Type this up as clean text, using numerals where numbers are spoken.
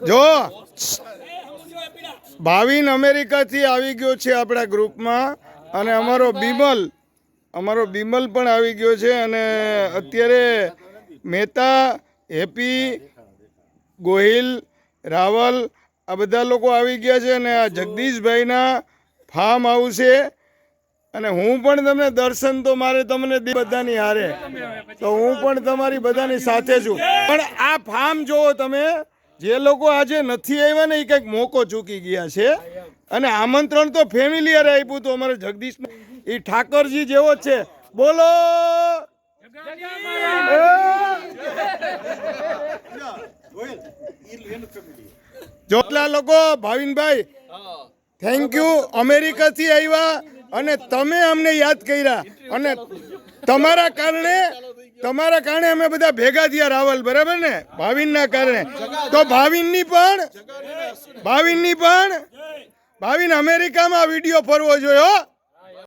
જો ભાવિન અમેરિકાથી આવી ગયો છે આપણા ગ્રુપમાં, અને અમારો બીમલ પણ આવી ગયો છે. અને અત્યારે મહેતા, હેપી, ગોહિલ, રાવલ આ બધા લોકો આવી ગયા છે. અને આ જગદીશભાઈના ફાર્મ હાઉસ છે. અને હું પણ તમને દર્શન તો મારે તમને બધાની હારે, તો હું પણ તમારી બધાની સાથે છું. પણ આ ફાર્મ જોવો તમે, જે લોકો આજે નથી આવ્યા ને એ કંઈક મોકો ચૂકી ગયા છે. અને આમંત્રણ તો ફેમિલીયારે આપ્યું હતું અમારે જગદીશ, એ ઠાકરજી જેવો જ છે. બોલો જોટલા લોકો. ભાવિનભાઈ થેન્ક યુ, અમેરિકાથી આવ્યા અને તમે અમને યાદ કર્યા, અને તમારા કારણે અમે બધા ભેગા થયા રાવલ, બરાબર ને? ભાવિનના કારણે. તો ભાવિન અમેરિકામાં વિડીયો ફરવો જોઈએ.